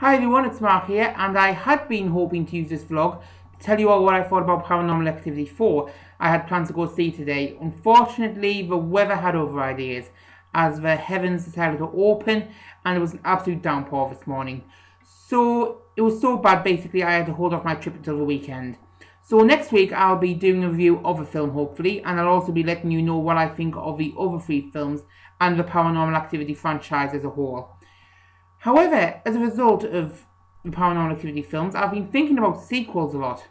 Hi everyone, it's Mark here, and I had been hoping to use this vlog to tell you all what I thought about Paranormal Activity 4. I had plans to go see today. Unfortunately, the weather had other ideas, as the heavens decided to open, and it was an absolute downpour this morning. So, it was so bad, basically, I had to hold off my trip until the weekend. So next week, I'll be doing a review of the film, hopefully, and I'll also be letting you know what I think of the other 3 films and the Paranormal Activity franchise as a whole. However, as a result of the Paranormal Activity films, I've been thinking about sequels a lot.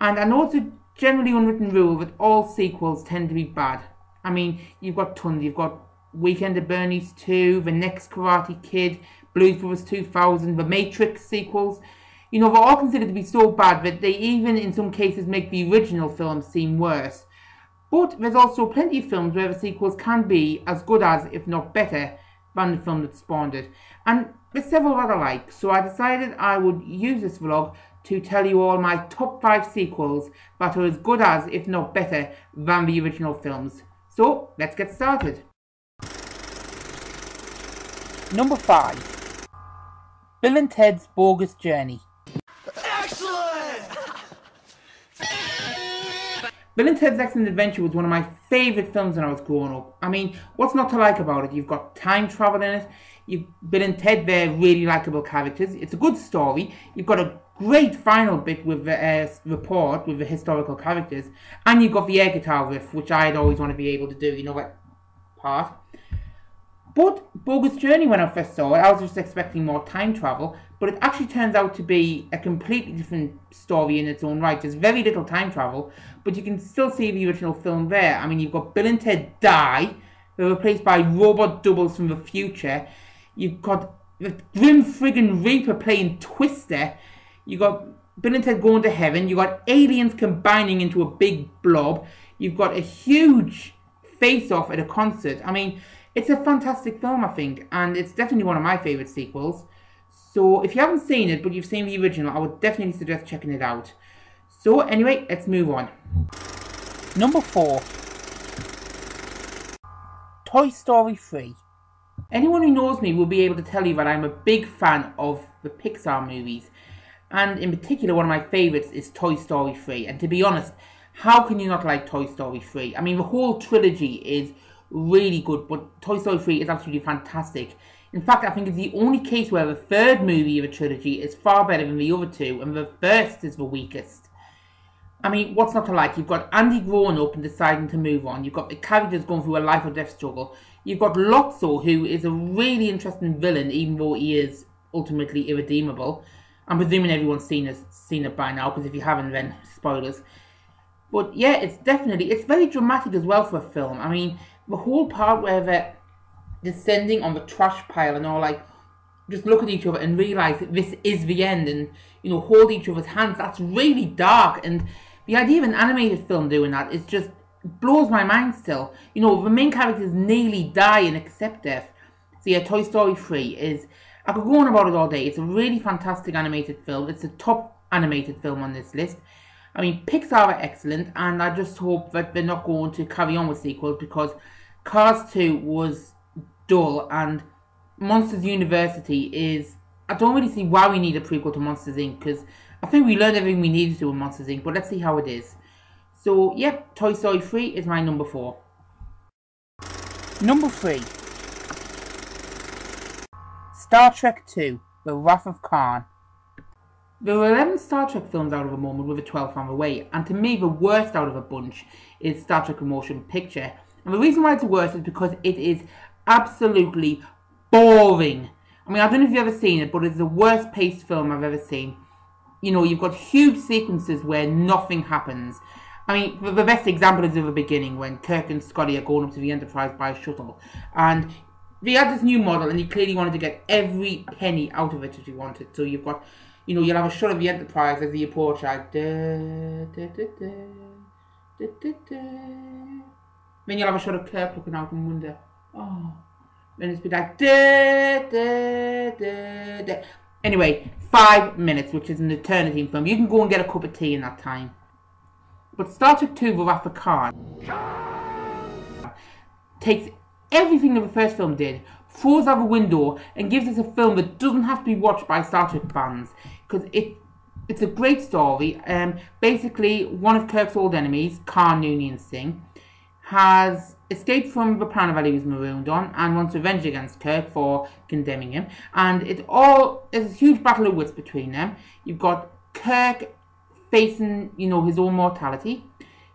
And I know it's a generally unwritten rule that all sequels tend to be bad. I mean, you've got tons. You've got Weekend at Bernie's 2, The Next Karate Kid, Blues Brothers 2000, The Matrix sequels. You know, they're all considered to be so bad that they even, in some cases, make the original films seem worse. But there's also plenty of films where the sequels can be as good as, if not better, than the film that spawned it. And there's several that I like, so I decided I would use this vlog to tell you all my top 5 sequels that are as good as, if not better, than the original films. So, let's get started. Number 5. Bill and Ted's Bogus Journey. Bill and Ted's Excellent Adventure was one of my favourite films when I was growing up. I mean, what's not to like about it? You've got time travel in it. Bill and Ted, they're really likeable characters. It's a good story. You've got a great final bit with the report with the historical characters. And you've got the air guitar riff, which I'd always want to be able to do, you know, that part. But Bogus Journey, when I first saw it, I was just expecting more time travel, but it actually turns out to be a completely different story in its own right. There's very little time travel, but you can still see the original film there. I mean, you've got Bill and Ted die, they're replaced by robot doubles from the future. You've got the Grim Friggin' Reaper playing Twister. You've got Bill and Ted going to heaven. You've got aliens combining into a big blob. You've got a huge face-off at a concert. I mean, it's a fantastic film, I think, and it's definitely one of my favourite sequels. So, if you haven't seen it, but you've seen the original, I would definitely suggest checking it out. So, anyway, let's move on. Number 4. Toy Story 3. Anyone who knows me will be able to tell you that I'm a big fan of the Pixar movies. And in particular, one of my favourites is Toy Story 3. And to be honest, how can you not like Toy Story 3? I mean, the whole trilogy is really good, but Toy Story 3 is absolutely fantastic. In fact, I think it's the only case where the third movie of a trilogy is far better than the other 2, and the first is the weakest. I mean, what's not to like? You've got Andy growing up and deciding to move on. You've got the characters going through a life or death struggle. You've got Lotso, who is a really interesting villain, even though he is ultimately irredeemable. I'm presuming everyone's seen it by now, because if you haven't, then spoilers. But yeah, it's very dramatic as well for a film. I mean, the whole part where they're descending on the trash pile and all, like, just look at each other and realise that this is the end and, you know, hold each other's hands, that's really dark. And the idea of an animated film doing that is just blows my mind still. You know, the main characters nearly die and accept death. So yeah, Toy Story 3 is, I could go on about it all day. It's a really fantastic animated film. It's the top animated film on this list. I mean, Pixar are excellent, and I just hope that they're not going to carry on with sequels, because Cars 2 was dull, and Monsters University is... I don't really see why we need a prequel to Monsters Inc., because I think we learned everything we needed to in Monsters Inc., but let's see how it is. So, yep, Toy Story 3 is my number 4. Number 3. Star Trek 2, The Wrath of Khan. There are 11 Star Trek films out of the moment, with a 12th on the way, and to me the worst out of a bunch is Star Trek: The Motion Picture. And the reason why it's the worst is because it is absolutely boring. I mean, I don't know if you've ever seen it, but it's the worst paced film I've ever seen. You know, you've got huge sequences where nothing happens. I mean, the best example is at the beginning, when Kirk and Scotty are going up to the Enterprise by a shuttle, and they had this new model, and he clearly wanted to get every penny out of it that he wanted. So you've got, you know, you'll have a shot of the Enterprise as the approach, like, da, da, da, da, da, da, da. Then you'll have a shot of Kirk looking out and wonder, oh. Then it's be like, da, da, da, da. Anyway, 5 minutes, which is an eternity in film. You can go and get a cup of tea in that time. But Star Trek 2, The Wrath of Khan takes everything that the first film did, throws out the window and gives us a film that doesn't have to be watched by Star Trek fans, because it's a great story. Basically, one of Kirk's old enemies, Khan Noonien Singh, has escaped from the planet that he was marooned on and wants revenge against Kirk for condemning him. And it's a huge battle of wits between them. You've got Kirk facing, his own mortality.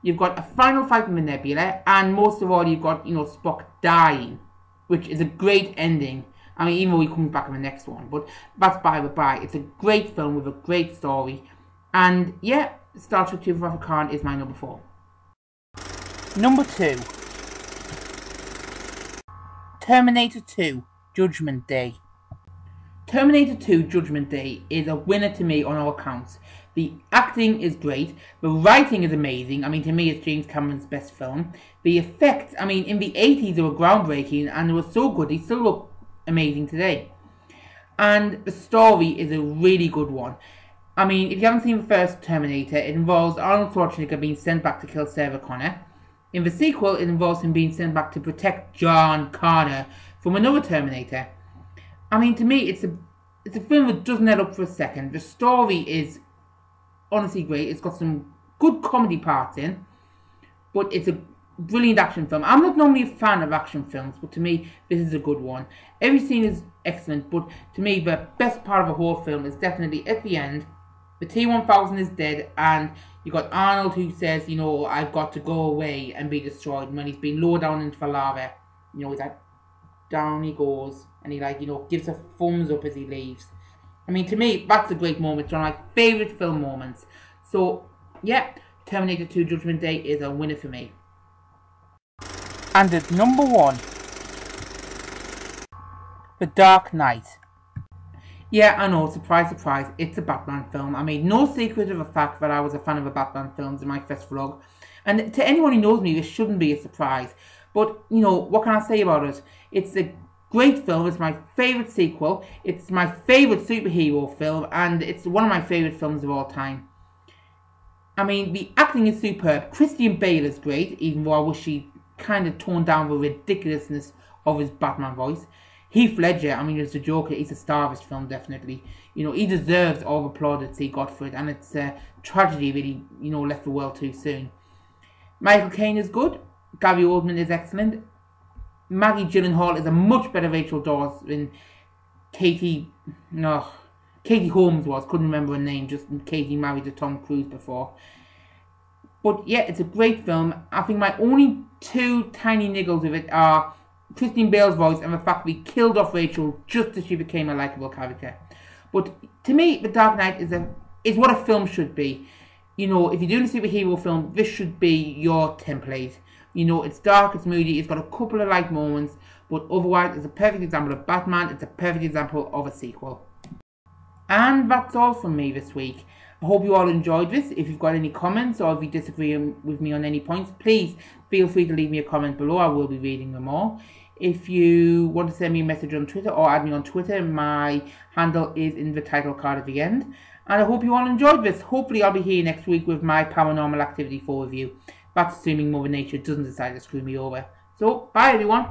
You've got a final fight with the Nebula, and most of all, you've got, Spock dying, which is a great ending. I mean, even though he comes back in the next one, but that's by the by. It's a great film with a great story, and yeah, Star Trek II: Wrath of Khan is my number 4. Number 2. Terminator 2: Judgment Day. Terminator 2: Judgment Day is a winner to me on all accounts. The acting is great, the writing is amazing. I mean, to me, it's James Cameron's best film. The effects, I mean, in the 80s they were groundbreaking and they were so good, they still look amazing today. And the story is a really good one. I mean, if you haven't seen the first Terminator, it involves Arnold Schwarzenegger being sent back to kill Sarah Connor. In the sequel, it involves him being sent back to protect John Connor from another Terminator. I mean, to me, it's a film that doesn't let up for a second. The story is honestly great. It's got some good comedy parts in, but it's a brilliant action film. I'm not normally a fan of action films, but to me, this is a good one. Every scene is excellent, but to me, the best part of the whole film is definitely at the end. The T-1000 is dead, and you got Arnold who says, I've got to go away and be destroyed. And when he's been lowered down into the lava, he's like, down he goes, and he gives a thumbs up as he leaves. I mean, to me, that's a great moment. It's one of my favourite film moments. So, yeah, Terminator 2: Judgment Day is a winner for me. And at number 1, The Dark Knight. Yeah, I know, surprise, surprise, it's a Batman film. I made no secret of the fact that I was a fan of the Batman films in my first vlog. And to anyone who knows me, this shouldn't be a surprise. But, what can I say about it? It's a great film. It's my favourite sequel. It's my favourite superhero film. And it's one of my favourite films of all time. I mean, the acting is superb. Christian Bale is great, even though I wish he kind of toned down the ridiculousness of his Batman voice. Heath Ledger, I mean, as the Joker, he's a star of his film, definitely. He deserves all the plaudits he got for it, and it's a tragedy that he, left the world too soon. Michael Caine is good. Gary Oldman is excellent. Maggie Gyllenhaal is a much better Rachel Dawes than Katie Holmes was. Couldn't remember her name, just Katie married to Tom Cruise before. But yeah, it's a great film. I think my only two tiny niggles of it are Christian Bale's voice and the fact that he killed off Rachel just as she became a likeable character. But to me, The Dark Knight is what a film should be. If you're doing a superhero film, this should be your template. It's dark, it's moody, it's got a couple of light moments, but otherwise it's a perfect example of Batman, it's a perfect example of a sequel. And that's all from me this week. I hope you all enjoyed this. If you've got any comments or if you disagree with me on any points, please feel free to leave me a comment below. I will be reading them all. If you want to send me a message on Twitter or add me on Twitter, my handle is in the title card at the end. And I hope you all enjoyed this. Hopefully I'll be here next week with my Paranormal Activity 4 review. That's assuming Mother Nature doesn't decide to screw me over. So, bye everyone.